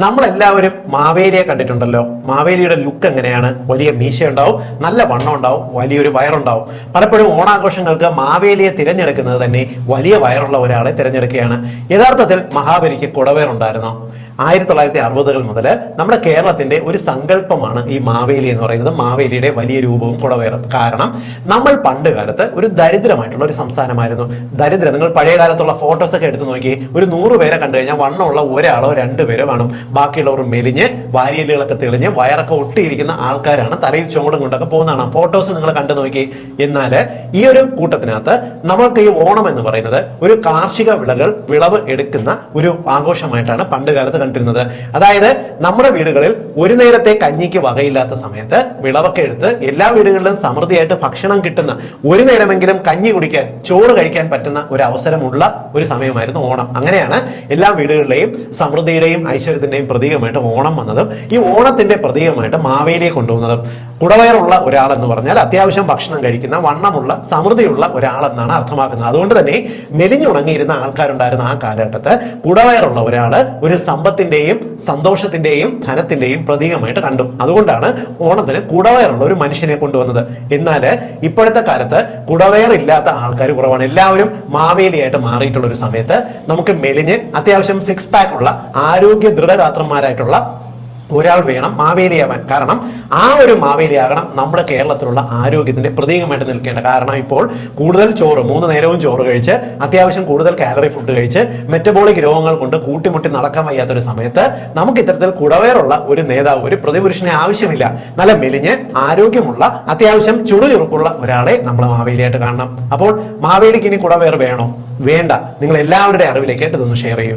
നമ്മളെല്ലാവരും മാവേലിയെ കണ്ടിട്ടുണ്ടല്ലോ. മാവേലിയുടെ ലുക്ക് എങ്ങനെയാണ്? വലിയ മീശ ഉണ്ടാവും, നല്ല വണ്ണം ഉണ്ടാവും, വലിയൊരു വയറുണ്ടാവും. പലപ്പോഴും ഓണാഘോഷങ്ങൾക്ക് മാവേലിയെ തിരഞ്ഞെടുക്കുന്നത് തന്നെ വലിയ വയറുള്ള ഒരാളെ തിരഞ്ഞെടുക്കുകയാണ്. യഥാർത്ഥത്തിൽ മഹാബലിക്ക് കുടവയറുണ്ടായിരുന്നോ? 1960-കൾ മുതൽ നമ്മുടെ കേരളത്തിന്റെ ഒരു സങ്കല്പമാണ് ഈ മാവേലി എന്ന് പറയുന്നത്. മാവേലിയുടെ വലിയ രൂപവും കുടവയറും. കാരണം നമ്മൾ പണ്ട് കാലത്ത് ഒരു ദരിദ്രമായിട്ടുള്ള ഒരു സംസ്ഥാനമായിരുന്നു. ദരിദ്രം, നിങ്ങൾ പഴയ കാലത്തുള്ള ഫോട്ടോസ് ഒക്കെ എടുത്തു നോക്കി, ഒരു 100 പേരെ കണ്ടു കഴിഞ്ഞാൽ വണ്ണമുള്ള ഒരാളോ 2 പേരോ കാണും. ബാക്കിയുള്ളവർ മെലിഞ്ഞ് വാരിയലുകളൊക്കെ തെളിഞ്ഞ് വയറൊക്കെ ഒട്ടിയിരിക്കുന്ന ആൾക്കാരാണ്. തലയിൽ ചുമടും കൊണ്ടൊക്കെ പോകുന്നതാണ്. ഫോട്ടോസ് നിങ്ങൾ കണ്ടു നോക്കി. എന്നാൽ ഈ ഒരു കൂട്ടത്തിനകത്ത് നമ്മൾക്ക് ഈ ഓണം എന്ന് പറയുന്നത് ഒരു കാർഷിക വിളവ് എടുക്കുന്ന ഒരു ആഘോഷമായിട്ടാണ് പണ്ട് കാലത്ത് കണ്ടിരുന്നത്. അതായത് നമ്മുടെ വീടുകളിൽ ഒരു നേരത്തെ കഞ്ഞിക്ക് വകയില്ലാത്ത സമയത്ത് വിളവൊക്കെ എടുത്ത് എല്ലാ വീടുകളിലും സമൃദ്ധിയായിട്ട് ഭക്ഷണം കിട്ടുന്ന, ഒരു നേരമെങ്കിലും കഞ്ഞി കുടിക്കാൻ, ചോറ് കഴിക്കാൻ പറ്റുന്ന ഒരു അവസരമുള്ള ഒരു സമയമായിരുന്നു ഓണം. അങ്ങനെയാണ് എല്ലാ വീടുകളിലെയും സമൃദ്ധിയുടെയും ഐശ്വര്യത്തിന്റെയും പ്രതീകമായിട്ട് ഓണം വന്നതും ഈ ഓണത്തിന്റെ പ്രതീകമായിട്ട് മാവേലിയെ കൊണ്ടുവന്നതും. കുടവയറുള്ള ഒരാൾ എന്ന് പറഞ്ഞാൽ അത്യാവശ്യം ഭക്ഷണം കഴിക്കുന്ന, വണ്ണമുള്ള, സമൃദ്ധിയുള്ള ഒരാളെന്നാണ് അർത്ഥമാക്കുന്നത്. അതുകൊണ്ട് തന്നെ മെലിഞ്ഞുണങ്ങിയിരുന്ന ആൾക്കാരുണ്ടായിരുന്ന ആ കാലഘട്ടത്ത് കുടവയറുള്ള ഒരാള് ഒരു സമ്പത്തിന്റെയും സന്തോഷത്തിന്റെയും ധനത്തിന്റെയും പ്രതീകമായിട്ട് കണ്ടു. അതുകൊണ്ടാണ് ഓണത്തിന് കുടവയറുള്ള ഒരു മനുഷ്യനെ കൊണ്ടുവന്നത്. എന്നാൽ ഇപ്പോഴത്തെ കാലത്ത് കുടവയർ ഇല്ലാത്ത ആൾക്കാർ കുറവാണ്. എല്ലാവരും മാവേലിയായിട്ട് മാറിയിട്ടുള്ള ഒരു സമയത്ത് നമുക്ക് മെലിഞ്ഞ് അത്യാവശ്യം 6 പാക്ക് ഉള്ള ആരോഗ്യ ദൃഢഗാത്രന്മാരായിട്ടുള്ള ഒരാൾ വേണം മാവേലിയാവാൻ. കാരണം ആ ഒരു മാവേലിയാകണം നമ്മുടെ കേരളത്തിലുള്ള ആരോഗ്യത്തിന്റെ പ്രതീകമായിട്ട് നിൽക്കേണ്ട. കാരണം ഇപ്പോൾ കൂടുതൽ ചോറ്, 3 നേരവും ചോറ് കഴിച്ച് അത്യാവശ്യം കൂടുതൽ കാലറി ഫുഡ് കഴിച്ച് മെറ്റബോളിക് രോഗങ്ങൾ കൊണ്ട് കൂട്ടിമുട്ടി നടക്കാൻ വയ്യാത്തൊരു സമയത്ത് നമുക്ക് ഇത്തരത്തിൽ കുടവയറുള്ള ഒരു നേതാവ്, ഒരു പ്രതിപുരുഷനെ ആവശ്യമില്ല. നല്ല മെലിഞ്ഞ് ആരോഗ്യമുള്ള അത്യാവശ്യം ചുറുചുറുക്കുള്ള ഒരാളെ നമ്മൾ മാവേലിയായിട്ട് കാണണം. അപ്പോൾ മാവേലിക്ക് ഇനി കുടവയർ വേണോ? വേണ്ട. നിങ്ങൾ എല്ലാവരുടെ അറിവിലേക്ക് ഇതൊന്ന് ഷെയർ ചെയ്യും.